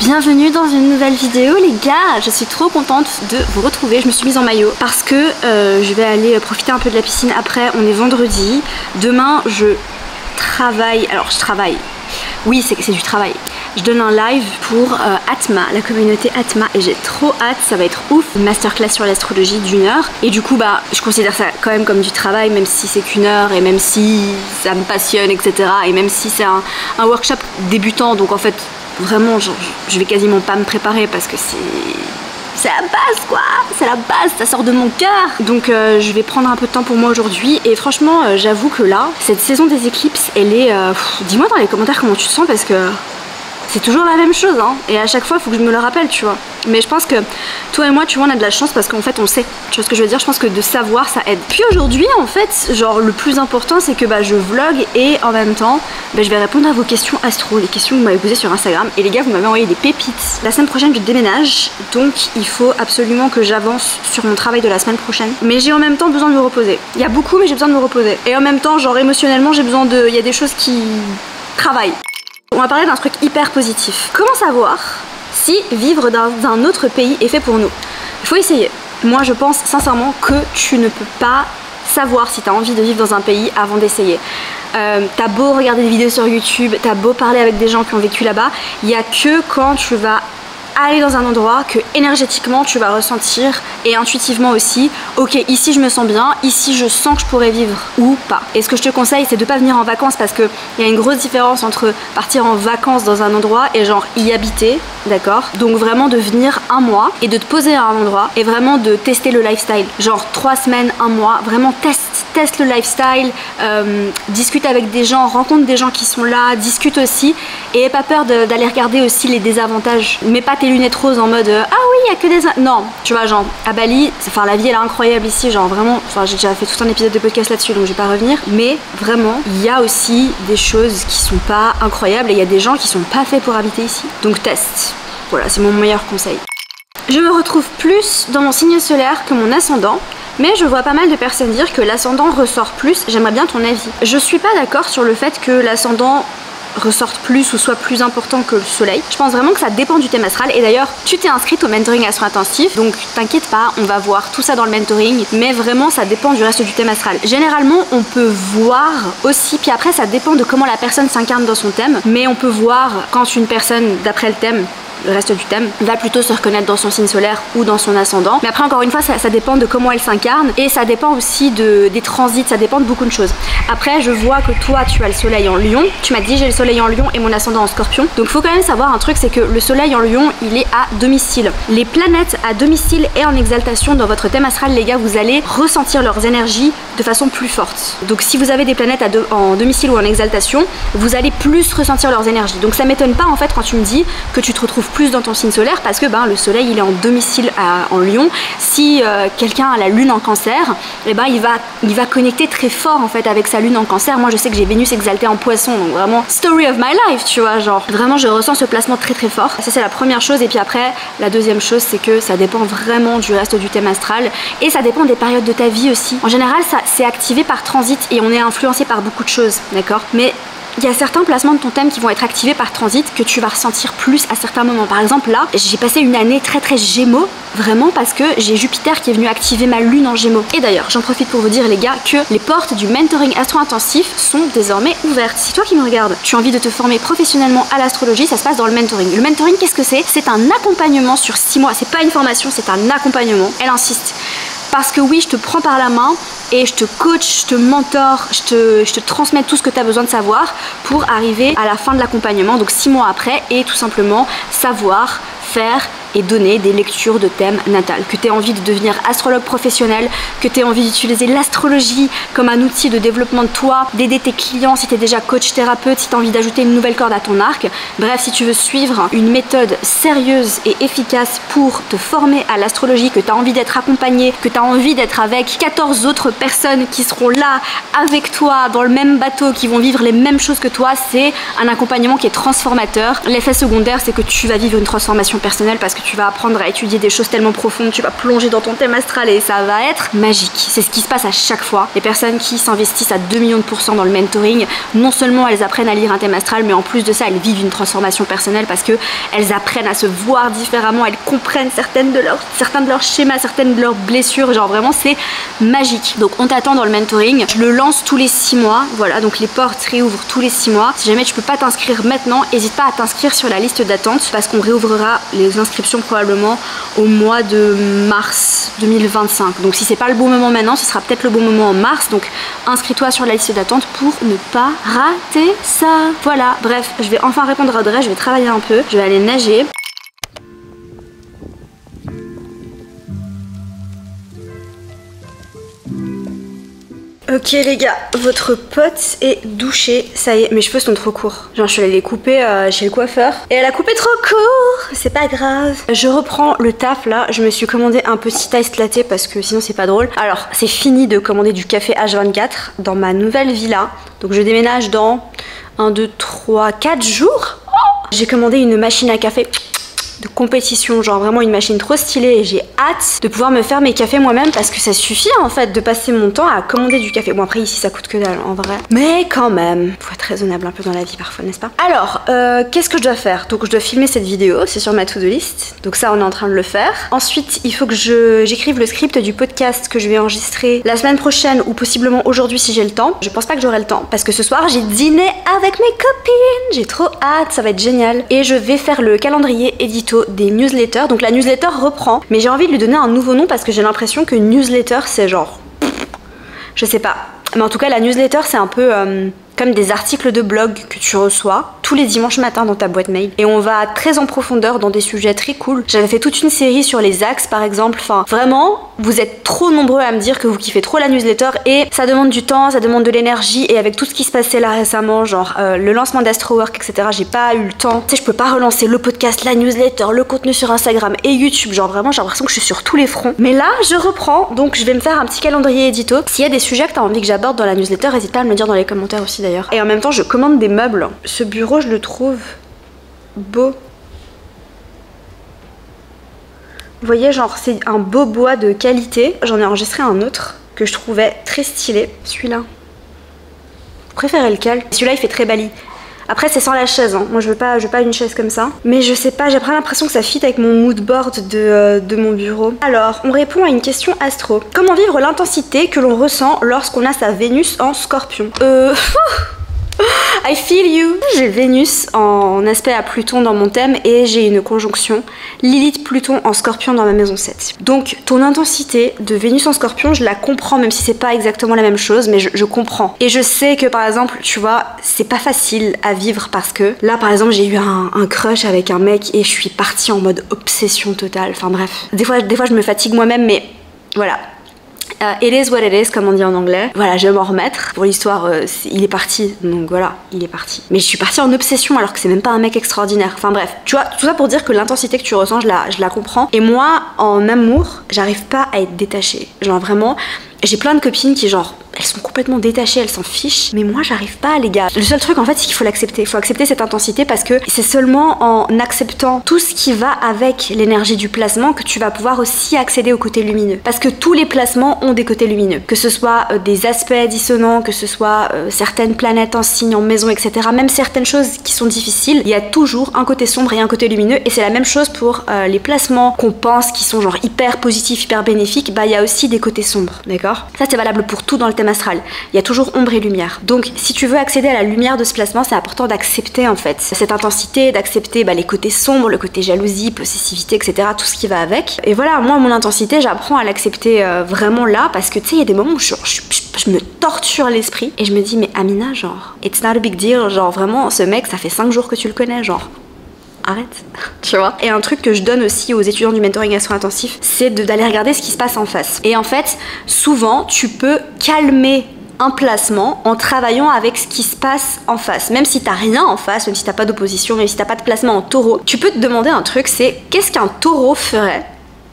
Bienvenue dans une nouvelle vidéo les gars, je suis trop contente de vous retrouver. Je me suis mise en maillot parce que je vais aller profiter un peu de la piscine après. On est vendredi, demain je travaille, alors je travaille, oui c'est du travail. Je donne un live pour Atma, la communauté Atma, et j'ai trop hâte, ça va être ouf. Une masterclass sur l'astrologie d'1 heure. Et du coup, bah, je considère ça quand même comme du travail, même si c'est qu'1 heure, et même si ça me passionne, etc. Et même si c'est un workshop débutant, donc en fait, vraiment, je vais quasiment pas me préparer parce que c'est la base quoi, c'est la base, ça sort de mon cœur. Donc je vais prendre un peu de temps pour moi aujourd'hui et franchement j'avoue que là, cette saison des éclipses, elle est... dis-moi dans les commentaires comment tu te sens parce que c'est toujours la même chose hein. Et à chaque fois il faut que je me le rappelle tu vois. Mais je pense que toi et moi tu vois on a de la chance parce qu'en fait on sait. Tu vois ce que je veux dire? Je pense que de savoir ça aide. Puis aujourd'hui en fait genre le plus important c'est que bah, je vlog et en même temps bah, je vais répondre à vos questions astro, les questions que vous m'avez posées sur Instagram. Et les gars vous m'avez envoyé des pépites. La semaine prochaine je déménage donc il faut absolument que j'avance sur mon travail de la semaine prochaine. Mais j'ai en même temps besoin de me reposer. Il y a beaucoup mais j'ai besoin de me reposer. Et en même temps genre émotionnellement j'ai besoin de... Il y a des choses qui travaillent. On va parler d'un truc hyper positif. Comment savoir si vivre dans un autre pays est fait pour nous? Il faut essayer. Moi je pense sincèrement que tu ne peux pas savoir si tu as envie de vivre dans un pays avant d'essayer. T'as beau regarder des vidéos sur YouTube, t'as beau parler avec des gens qui ont vécu là-bas, il n'y a que quand tu vas aller dans un endroit que énergétiquement tu vas ressentir et intuitivement aussi, ok ici je me sens bien, ici je sens que je pourrais vivre ou pas. Et ce que je te conseille c'est de pas venir en vacances parce qu'il y a une grosse différence entre partir en vacances dans un endroit et genre y habiter, d'accord? Donc vraiment de venir un mois et de te poser à un endroit et vraiment de tester le lifestyle, genre 3 semaines, un mois, vraiment teste le lifestyle, discute avec des gens, rencontre des gens qui sont là, discute aussi et aie pas peur d'aller regarder aussi les désavantages. Mets pas tes lunettes roses en mode ah oui il y a que des... Non, tu vois genre à Bali, enfin la vie elle est incroyable ici, genre vraiment, enfin j'ai déjà fait tout un épisode de podcast là-dessus donc je vais pas revenir, mais vraiment il y a aussi des choses qui sont pas incroyables et il y a des gens qui sont pas faits pour habiter ici. Donc teste. Voilà, c'est mon meilleur conseil. Je me retrouve plus dans mon signe solaire que mon ascendant. Mais je vois pas mal de personnes dire que l'ascendant ressort plus, j'aimerais bien ton avis. Je suis pas d'accord sur le fait que l'ascendant ressorte plus ou soit plus important que le soleil. Je pense vraiment que ça dépend du thème astral et d'ailleurs tu t'es inscrite au mentoring astro intensif donc t'inquiète pas, on va voir tout ça dans le mentoring mais vraiment ça dépend du reste du thème astral. Généralement on peut voir aussi, puis après ça dépend de comment la personne s'incarne dans son thème, mais on peut voir quand une personne d'après le thème, le reste du thème, va plutôt se reconnaître dans son signe solaire ou dans son ascendant. Mais après encore une fois ça dépend de comment elle s'incarne et ça dépend aussi des transits, ça dépend de beaucoup de choses. Après je vois que toi tu as le soleil en lion, tu m'as dit j'ai le soleil en lion et mon ascendant en scorpion. Donc faut quand même savoir un truc, c'est que le soleil en lion il est à domicile. Les planètes à domicile et en exaltation dans votre thème astral les gars, vous allez ressentir leurs énergies de façon plus forte. Donc si vous avez des planètes en domicile ou en exaltation, vous allez plus ressentir leurs énergies. Donc ça m'étonne pas en fait quand tu me dis que tu te retrouves plus dans ton signe solaire parce que ben, le soleil il est en domicile en lion. Si quelqu'un a la lune en cancer, et ben, il va connecter très fort en fait avec sa lune en cancer. Moi je sais que j'ai Vénus exaltée en poisson donc vraiment story of my life tu vois, genre vraiment je ressens ce placement très très fort. Ça c'est la première chose et puis après la deuxième chose c'est que ça dépend vraiment du reste du thème astral et ça dépend des périodes de ta vie aussi. En général ça c'est activé par transit et on est influencé par beaucoup de choses, d'accord? Mais il y a certains placements de ton thème qui vont être activés par transit que tu vas ressentir plus à certains moments. Par exemple là, j'ai passé une année très très gémeaux, vraiment parce que j'ai Jupiter qui est venu activer ma lune en gémeaux. Et d'ailleurs, j'en profite pour vous dire les gars que les portes du mentoring astro-intensif sont désormais ouvertes. Si toi qui me regardes, tu as envie de te former professionnellement à l'astrologie, ça se passe dans le mentoring. Le mentoring, qu'est-ce que c'est? C'est un accompagnement sur 6 mois. C'est pas une formation, c'est un accompagnement. Elle insiste. Parce que oui, je te prends par la main et je te coach, je te mentor, je te transmets tout ce que tu as besoin de savoir pour arriver à la fin de l'accompagnement, donc 6 mois après, et tout simplement savoir faire et donner des lectures de thème natal. Que tu aies envie de devenir astrologue professionnel, que tu aies envie d'utiliser l'astrologie comme un outil de développement de toi, d'aider tes clients si tu es déjà coach thérapeute, si tu as envie d'ajouter une nouvelle corde à ton arc. Bref, si tu veux suivre une méthode sérieuse et efficace pour te former à l'astrologie, que tu as envie d'être accompagné, que tu as envie d'être avec 14 autres personnes qui seront là avec toi dans le même bateau, qui vont vivre les mêmes choses que toi, c'est un accompagnement qui est transformateur. L'effet secondaire, c'est que tu vas vivre une transformation personnelle parce que tu vas apprendre à étudier des choses tellement profondes, tu vas plonger dans ton thème astral et ça va être magique. C'est ce qui se passe à chaque fois. Les personnes qui s'investissent à 2 millions de % dans le mentoring, non seulement elles apprennent à lire un thème astral, mais en plus de ça, elles vivent une transformation personnelle parce que elles apprennent à se voir différemment, elles comprennent certains de leurs schémas, certaines de leurs blessures, genre vraiment c'est magique. Donc on t'attend dans le mentoring, je le lance tous les 6 mois, voilà, donc les portes réouvrent tous les 6 mois. Si jamais tu peux pas t'inscrire maintenant, n'hésite pas à t'inscrire sur la liste d'attente parce qu'on réouvrira les inscriptions probablement au mois de mars 2025. Donc si c'est pas le bon moment maintenant, ce sera peut-être le bon moment en mars, donc inscris-toi sur la liste d'attente pour ne pas rater ça. Voilà, bref, je vais enfin répondre à Audrey, je vais travailler un peu, je vais aller nager. Ok les gars, votre pote est douché, ça y est, mes cheveux sont trop courts. Genre je suis allée les couper chez le coiffeur et elle a coupé trop court, c'est pas grave. Je reprends le taf là, je me suis commandé un petit iced latte parce que sinon c'est pas drôle. Alors c'est fini de commander du café H24 dans ma nouvelle villa. Donc je déménage dans 1, 2, 3, 4 jours. J'ai commandé une machine à café de compétition, genre vraiment une machine trop stylée et j'ai hâte de pouvoir me faire mes cafés moi-même parce que ça suffit en fait de passer mon temps à commander du café. Bon après ici ça coûte que dalle en vrai, mais quand même, faut être raisonnable un peu dans la vie parfois, n'est-ce pas? Alors, qu'est-ce que je dois faire? Donc je dois filmer cette vidéo, c'est sur ma to-do list, donc ça on est en train de le faire. Ensuite il faut que j'écrive le script du podcast que je vais enregistrer la semaine prochaine ou possiblement aujourd'hui si j'ai le temps. Je pense pas que j'aurai le temps parce que ce soir j'ai dîné avec mes copines, j'ai trop hâte, ça va être génial. Et je vais faire le calendrier édito des newsletters, donc la newsletter reprend, mais j'ai envie de lui donner un nouveau nom parce que j'ai l'impression que newsletter c'est genre, je sais pas, mais en tout cas la newsletter c'est un peu comme des articles de blog que tu reçois tous les dimanches matins dans ta boîte mail. Et on va très en profondeur dans des sujets très cool. J'avais fait toute une série sur les axes par exemple. Enfin, vraiment, vous êtes trop nombreux à me dire que vous kiffez trop la newsletter et ça demande du temps, ça demande de l'énergie. Et avec tout ce qui se passait là récemment, genre le lancement d'Astrowork, etc., j'ai pas eu le temps. Tu sais, je peux pas relancer le podcast, la newsletter, le contenu sur Instagram et YouTube. Genre vraiment, j'ai l'impression que je suis sur tous les fronts. Mais là, je reprends. Donc, je vais me faire un petit calendrier édito. S'il y a des sujets que t'as envie que j'aborde dans la newsletter, n'hésite pas à me le dire dans les commentaires aussi d'ailleurs. Et en même temps, je commande des meubles. Ce bureau, je le trouve beau. Vous voyez, genre, c'est un beau bois de qualité. J'en ai enregistré un autre que je trouvais très stylé. Celui-là. Vous préférez lequel? Celui-là, il fait très bali. Après, c'est sans la chaise, hein. Moi je veux pas une chaise comme ça. Mais je sais pas, j'ai pas l'impression que ça fit avec mon mood board de mon bureau. Alors, on répond à une question astro. Comment vivre l'intensité que l'on ressent lorsqu'on a sa Vénus en Scorpion? I feel you. J'ai Vénus en aspect à Pluton dans mon thème et j'ai une conjonction Lilith-Pluton en Scorpion dans ma maison 7. Donc ton intensité de Vénus en Scorpion, je la comprends même si c'est pas exactement la même chose, mais je comprends. Et je sais que par exemple, tu vois, c'est pas facile à vivre parce que là par exemple j'ai eu un crush avec un mec et je suis partie en mode obsession totale. Enfin bref, des fois je me fatigue moi-même, mais voilà. It is what it is, comme on dit en anglais. Voilà, je vais m'en remettre. Pour l'histoire, il est parti, donc voilà, il est parti. Mais je suis partie en obsession alors que c'est même pas un mec extraordinaire. Enfin bref, tu vois, tout ça pour dire que l'intensité que tu ressens, je la comprends. Et moi, en amour, j'arrive pas à être détachée. Genre vraiment, j'ai plein de copines qui genre, elles sont complètement détachées, elles s'en fichent. Mais moi, j'arrive pas, les gars. Le seul truc, en fait, c'est qu'il faut l'accepter. Il faut accepter cette intensité parce que c'est seulement en acceptant tout ce qui va avec l'énergie du placement que tu vas pouvoir aussi accéder au côté lumineux. Parce que tous les placements ont des côtés lumineux. Que ce soit des aspects dissonants, que ce soit certaines planètes en signe, en maison, etc. Même certaines choses qui sont difficiles, il y a toujours un côté sombre et un côté lumineux. Et c'est la même chose pour les placements qu'on pense qui sont genre hyper positifs, hyper bénéfiques. Bah, il y a aussi des côtés sombres, d'accord? Ça, c'est valable pour tout dans le thème astral. Il y a toujours ombre et lumière. Donc si tu veux accéder à la lumière de ce placement, c'est important d'accepter en fait cette intensité, d'accepter les côtés sombres, le côté jalousie, possessivité, etc. Tout ce qui va avec. Et voilà, moi mon intensité, j'apprends à l'accepter vraiment là parce que tu sais, il y a des moments où je me torture l'esprit et je me dis mais Amina, genre, it's not a big deal, genre vraiment ce mec, ça fait 5 jours que tu le connais, genre. Arrête, tu vois. Et un truc que je donne aussi aux étudiants du mentoring astro-intensif, c'est d'aller regarder ce qui se passe en face. Et en fait, souvent, tu peux calmer un placement en travaillant avec ce qui se passe en face. Même si t'as rien en face, même si t'as pas d'opposition, même si t'as pas de placement en taureau, tu peux te demander un truc, c'est qu'est-ce qu'un taureau ferait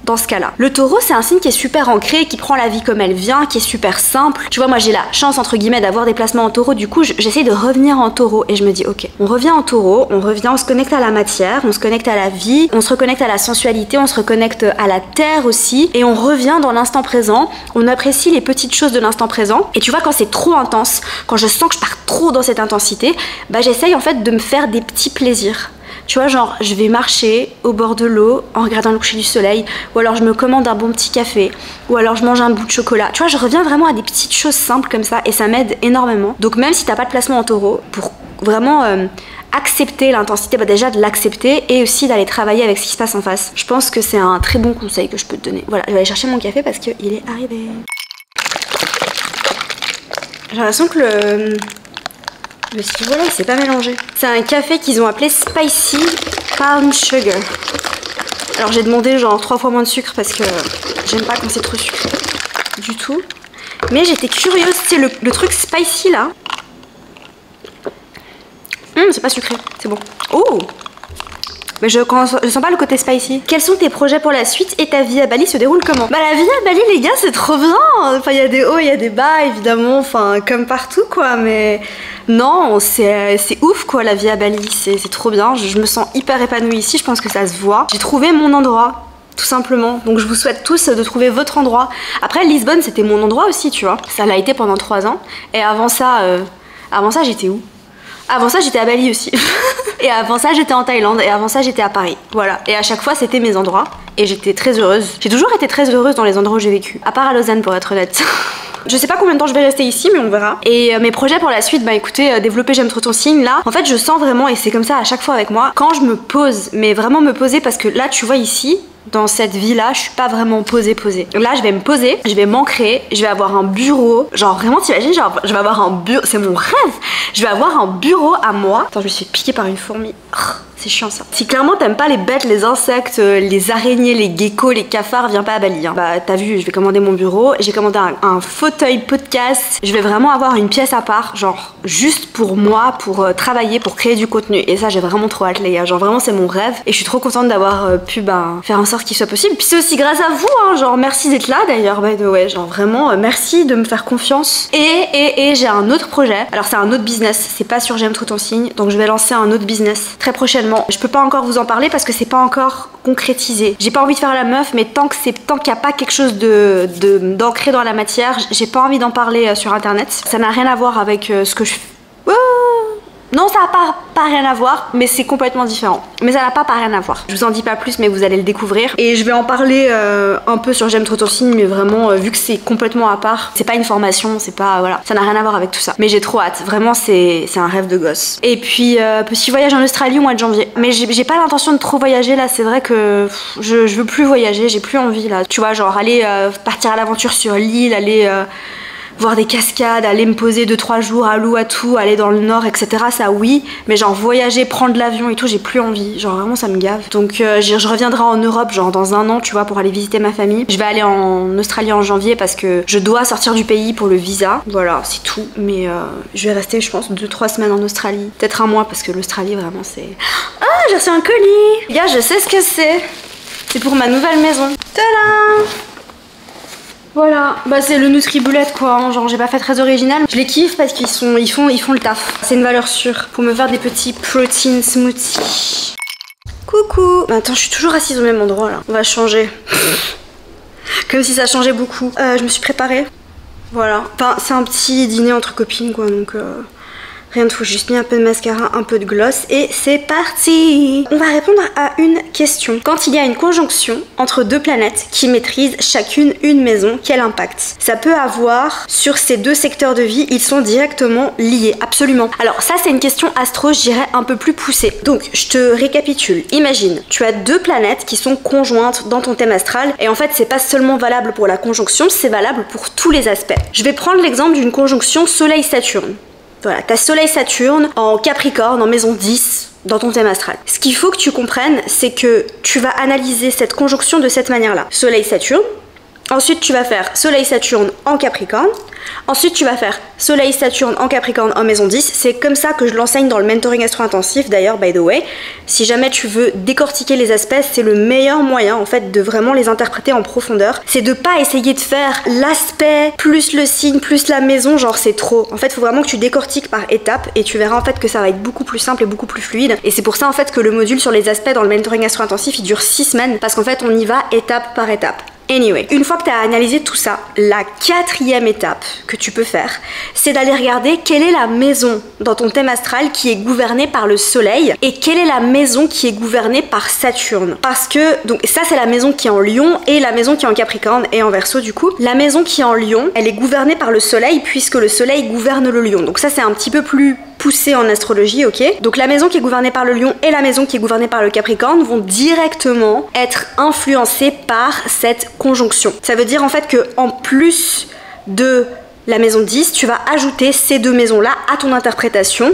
dans ce cas-là. Le taureau, c'est un signe qui est super ancré, qui prend la vie comme elle vient, qui est super simple. Tu vois, moi j'ai la chance entre guillemets d'avoir des placements en taureau, du coup j'essaie de revenir en taureau et je me dis ok, on revient en taureau, on se connecte à la matière, on se connecte à la vie, on se reconnecte à la sensualité, on se reconnecte à la terre aussi et on revient dans l'instant présent, on apprécie les petites choses de l'instant présent. Et tu vois, quand c'est trop intense, quand je sens que je pars trop dans cette intensité, bah j'essaye en fait de me faire des petits plaisirs. Tu vois, genre, je vais marcher au bord de l'eau en regardant le coucher du soleil, ou alors je me commande un bon petit café, ou alors je mange un bout de chocolat. Tu vois, je reviens vraiment à des petites choses simples comme ça, et ça m'aide énormément. Donc même si t'as pas de placement en taureau, pour vraiment accepter l'intensité, bah déjà de l'accepter, et aussi d'aller travailler avec ce qui se passe en face. Je pense que c'est un très bon conseil que je peux te donner. Voilà, je vais aller chercher mon café parce qu'il est arrivé. J'ai l'impression que le stylo là il s'est pas mélangé. C'est un café qu'ils ont appelé Spicy Palm Sugar. Alors j'ai demandé genre 3 fois moins de sucre parce que j'aime pas quand c'est trop sucré du tout. Mais j'étais curieuse, c'est le truc spicy là. C'est pas sucré, c'est bon. Oh! Mais je sens pas le côté spicy. Quels sont tes projets pour la suite et ta vie à Bali se déroule comment? Bah la vie à Bali les gars c'est trop bien. Enfin il y a des hauts, il y a des bas évidemment, enfin comme partout quoi, mais non c'est ouf quoi la vie à Bali, c'est trop bien. Je me sens hyper épanouie ici, je pense que ça se voit. J'ai trouvé mon endroit. Tout simplement, donc je vous souhaite tous de trouver votre endroit. Après Lisbonne c'était mon endroit aussi tu vois, ça l'a été pendant 3 ans. Et avant ça j'étais où? Avant ça j'étais à Bali aussi. Et avant ça j'étais en Thaïlande, et avant ça j'étais à Paris. Voilà, et à chaque fois c'était mes endroits, et j'étais très heureuse. J'ai toujours été très heureuse dans les endroits où j'ai vécu, à part à Lausanne pour être honnête. Je sais pas combien de temps je vais rester ici mais on verra. Et mes projets pour la suite, bah écoutez, développer J'aime trop ton signe là. En fait je sens vraiment, et c'est comme ça à chaque fois avec moi, quand je me pose, mais vraiment me poser, parce que là tu vois ici, dans cette vie là, je suis pas vraiment posée. Là je vais me poser, je vais m'ancrer, je vais avoir un bureau. Genre vraiment t'imagines, genre je vais avoir un bureau, c'est mon rêve. Je vais avoir un bureau à moi. Attends, je me suis fait piquer par une fourmi. C'est chiant ça. Si clairement t'aimes pas les bêtes, les insectes, les araignées, les geckos, les cafards, viens pas à Bali hein. Bah t'as vu, je vais commander mon bureau, j'ai commandé un fauteuil podcast. Je vais vraiment avoir une pièce à part, genre juste pour moi, pour travailler, pour créer du contenu. Et ça j'ai vraiment trop hâte les gars, genre vraiment c'est mon rêve. Et je suis trop contente d'avoir pu faire en sorte qu'il soit possible. Puis c'est aussi grâce à vous hein, genre merci d'être là d'ailleurs, by the way, genre vraiment merci de me faire confiance. Et j'ai un autre projet, alors c'est un autre business, c'est pas sur J'aime trop ton signe, donc je vais lancer un autre business très prochainement. Je peux pas encore vous en parler parce que c'est pas encore concrétisé. J'ai pas envie de faire la meuf, mais tant qu'il n'y a pas quelque chose d'ancré dans la matière, j'ai pas envie d'en parler sur internet. Ça n'a rien à voir avec ce que je fais. Non, ça n'a pas rien à voir, mais c'est complètement différent. Mais ça n'a pas rien à voir. Je vous en dis pas plus, mais vous allez le découvrir. Et je vais en parler un peu sur J'aime trop ton signe, mais vraiment, vu que c'est complètement à part, c'est pas une formation, c'est pas, voilà, ça n'a rien à voir avec tout ça. Mais j'ai trop hâte, vraiment, c'est un rêve de gosse. Et puis, petit voyage en Australie au mois de janvier. Mais j'ai pas l'intention de trop voyager, là, c'est vrai que je veux plus voyager, j'ai plus envie, là. Tu vois, genre, aller partir à l'aventure sur l'île, aller... voir des cascades, aller me poser 2-3 jours à Uluwatu, aller dans le nord, etc. Ça oui, mais genre voyager, prendre l'avion et tout, j'ai plus envie. Genre vraiment ça me gave. Donc je reviendrai en Europe genre dans 1 an, tu vois, pour aller visiter ma famille. Je vais aller en Australie en janvier parce que je dois sortir du pays pour le visa. Voilà, c'est tout. Mais je vais rester, je pense, 2-3 semaines en Australie. Peut-être 1 mois parce que l'Australie vraiment c'est... Ah, j'ai reçu un colis. Les gars, je sais ce que c'est. C'est pour ma nouvelle maison. Tadam! Voilà, bah c'est le Nutribullet quoi, hein. Genre j'ai pas fait très original. Je les kiffe parce qu'ils font le taf. C'est une valeur sûre pour me faire des petits protein smoothies. Coucou. Attends, je suis toujours assise au même endroit là. On va changer. Comme si ça changeait beaucoup. Je me suis préparée. Voilà. Enfin, c'est un petit dîner entre copines quoi, donc rien de fou, j'ai juste mis un peu de mascara, un peu de gloss et c'est parti. On va répondre à une question. Quand il y a une conjonction entre 2 planètes qui maîtrisent chacune une maison, quel impact ça peut avoir sur ces 2 secteurs de vie? Ils sont directement liés, absolument. Alors ça c'est une question astro, je dirais un peu plus poussée. Donc je te récapitule. Imagine, tu as 2 planètes qui sont conjointes dans ton thème astral et en fait c'est pas seulement valable pour la conjonction, c'est valable pour tous les aspects. Je vais prendre l'exemple d'une conjonction Soleil-Saturne. Voilà, t'as Soleil-Saturne en Capricorne, en maison 10, dans ton thème astral. Ce qu'il faut que tu comprennes, c'est que tu vas analyser cette conjonction de cette manière-là. Soleil-Saturne, ensuite tu vas faire Soleil-Saturne en Capricorne, Ensuite tu vas faire Soleil, Saturne en Capricorne en maison 10. C'est comme ça que je l'enseigne dans le mentoring astro-intensif d'ailleurs, by the way. Si jamais tu veux décortiquer les aspects, c'est le meilleur moyen en fait de vraiment les interpréter en profondeur. C'est de pas essayer de faire l'aspect plus le signe plus la maison, genre c'est trop. En fait il faut vraiment que tu décortiques par étapes et tu verras en fait que ça va être beaucoup plus simple et beaucoup plus fluide. Et c'est pour ça en fait que le module sur les aspects dans le mentoring astro-intensif il dure 6 semaines parce qu'en fait on y va étape par étape. Anyway, une fois que tu as analysé tout ça, la 4e étape que tu peux faire, c'est d'aller regarder quelle est la maison dans ton thème astral qui est gouvernée par le soleil et quelle est la maison qui est gouvernée par Saturne. Parce que, donc ça c'est la maison qui est en Lion et la maison qui est en Capricorne et en Verseau du coup. La maison qui est en Lion, elle est gouvernée par le soleil puisque le soleil gouverne le Lion. Donc ça c'est un petit peu plus poussé en astrologie, ok? Donc la maison qui est gouvernée par le Lion et la maison qui est gouvernée par le Capricorne vont directement être influencées par cette conjonction. Ça veut dire en fait que en plus de la maison 10, tu vas ajouter ces deux maisons-là à ton interprétation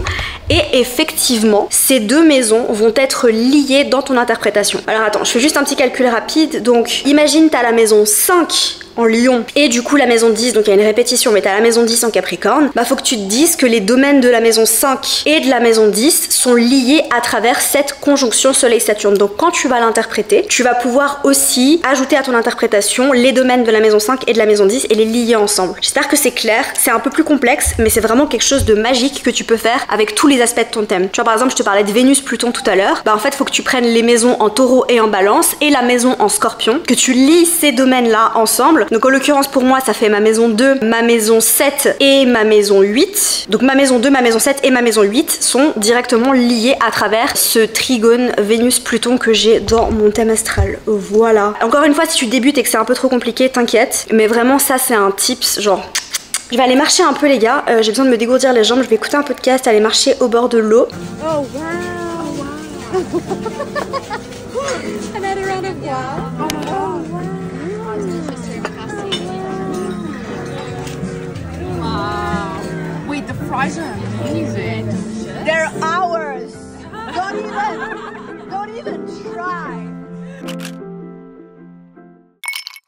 et effectivement, ces deux maisons vont être liées dans ton interprétation. Alors attends, je fais juste un petit calcul rapide. Donc imagine t'as la maison 5 en Lion et du coup la maison 10, donc il y a une répétition mais t'as la maison 10 en Capricorne, bah faut que tu te dises que les domaines de la maison 5 et de la maison 10 sont liés à travers cette conjonction Soleil-Saturne. Donc quand tu vas l'interpréter, tu vas pouvoir aussi ajouter à ton interprétation les domaines de la maison 5 et de la maison 10 et les lier ensemble. J'espère que c'est clair, c'est un peu plus complexe mais c'est vraiment quelque chose de magique que tu peux faire avec tous les aspects de ton thème. Tu vois par exemple je te parlais de Vénus, Pluton tout à l'heure, bah en fait faut que tu prennes les maisons en Taureau et en Balance et la maison en Scorpion, que tu lies ces domaines là ensemble. Donc en l'occurrence pour moi ça fait ma maison 2, ma maison 7 et ma maison 8. Donc ma maison 2, ma maison 7 et ma maison 8 sont directement liées à travers ce trigone Vénus-Pluton que j'ai dans mon thème astral. Voilà. Encore une fois si tu débutes et que c'est un peu trop compliqué, t'inquiète. Mais vraiment ça c'est un tips genre... Je vais aller marcher un peu les gars, j'ai besoin de me dégourdir les jambes, je vais écouter un podcast, aller marcher au bord de l'eau. Oh wow, wow. Another round of wow. Oh wow. Wow. Wait, the fries are amazing. They're ours. Don't even try.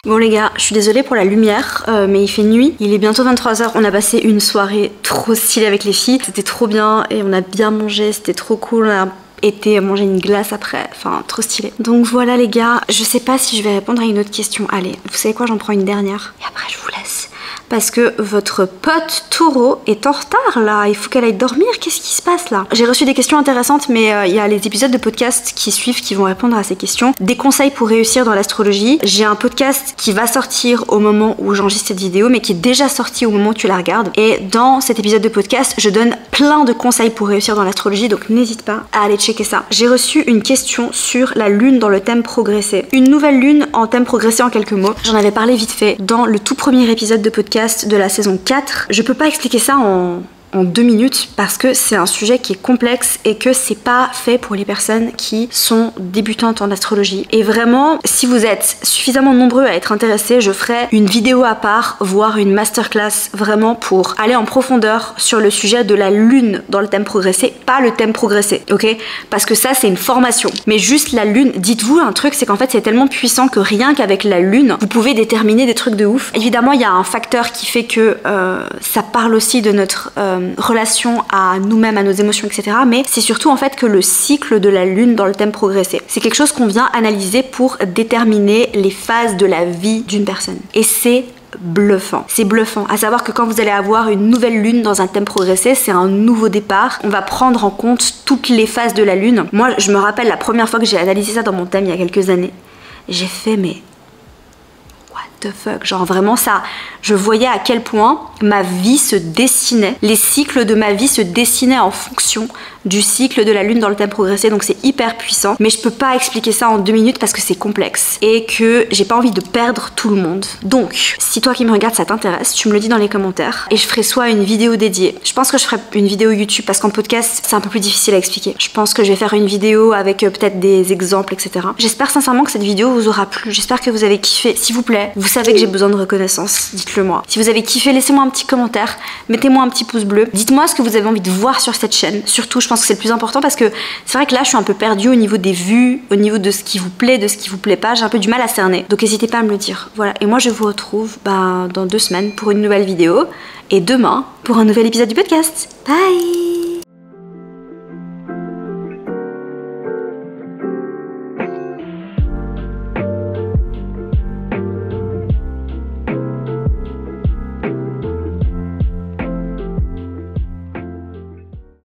Bon les gars, je suis désolée pour la lumière, mais il fait nuit, il est bientôt 23 h, on a passé une soirée trop stylée avec les filles, c'était trop bien et on a bien mangé, c'était trop cool, on a été manger une glace après, enfin trop stylé. Donc voilà les gars, je sais pas si je vais répondre à une autre question, allez, vous savez quoi, j'en prends une dernière et après je vous laisse. Parce que votre pote Taureau est en retard là, il faut qu'elle aille dormir, qu'est-ce qui se passe là? J'ai reçu des questions intéressantes mais il y a les épisodes de podcast qui suivent qui vont répondre à ces questions. Des conseils pour réussir dans l'astrologie. J'ai un podcast qui va sortir au moment où j'enregistre cette vidéo mais qui est déjà sorti au moment où tu la regardes. Et dans cet épisode de podcast, je donne plein de conseils pour réussir dans l'astrologie donc n'hésite pas à aller checker ça. J'ai reçu une question sur la lune dans le thème progressé. Une nouvelle lune en thème progressé en quelques mots. J'en avais parlé vite fait dans le tout premier épisode de podcast de la saison 4. Je peux pas expliquer ça en 2 minutes parce que c'est un sujet qui est complexe et que c'est pas fait pour les personnes qui sont débutantes en astrologie. Et vraiment, si vous êtes suffisamment nombreux à être intéressés, je ferai une vidéo à part, voire une masterclass vraiment pour aller en profondeur sur le sujet de la lune dans le thème progressé, pas le thème progressé, ok? Parce que ça c'est une formation. Mais juste la lune, dites-vous un truc, c'est qu'en fait c'est tellement puissant que rien qu'avec la lune, vous pouvez déterminer des trucs de ouf. Évidemment, il y a un facteur qui fait que ça parle aussi de notre relation à nous-mêmes, à nos émotions, etc. Mais c'est surtout en fait que le cycle de la lune dans le thème progressé, c'est quelque chose qu'on vient analyser pour déterminer les phases de la vie d'une personne. Et c'est bluffant. C'est bluffant. À savoir que quand vous allez avoir une nouvelle lune dans un thème progressé, c'est un nouveau départ. On va prendre en compte toutes les phases de la lune. Moi, je me rappelle la première fois que j'ai analysé ça dans mon thème il y a quelques années. J'ai fait mais... what the fuck, genre vraiment ça, je voyais à quel point ma vie se dessinait, les cycles de ma vie se dessinaient en fonction du cycle de la lune dans le thème progressé, donc c'est hyper puissant, mais je peux pas expliquer ça en 2 minutes parce que c'est complexe et que j'ai pas envie de perdre tout le monde. Donc si toi qui me regardes ça t'intéresse, tu me le dis dans les commentaires et je ferai soit une vidéo dédiée, je pense que je ferai une vidéo YouTube parce qu'en podcast c'est un peu plus difficile à expliquer, je pense que je vais faire une vidéo avec peut-être des exemples, etc. J'espère sincèrement que cette vidéo vous aura plu, j'espère que vous avez kiffé. S'il vous plaît, vous savez que j'ai besoin de reconnaissance, dites-le moi. Si vous avez kiffé, laissez-moi un petit commentaire, mettez-moi un petit pouce bleu. Dites-moi ce que vous avez envie de voir sur cette chaîne. Surtout, je pense que c'est le plus important parce que c'est vrai que là, je suis un peu perdue au niveau des vues, au niveau de ce qui vous plaît, de ce qui vous plaît pas. J'ai un peu du mal à cerner. Donc n'hésitez pas à me le dire. Voilà. Et moi, je vous retrouve dans 2 semaines pour une nouvelle vidéo et demain pour un nouvel épisode du podcast. Bye!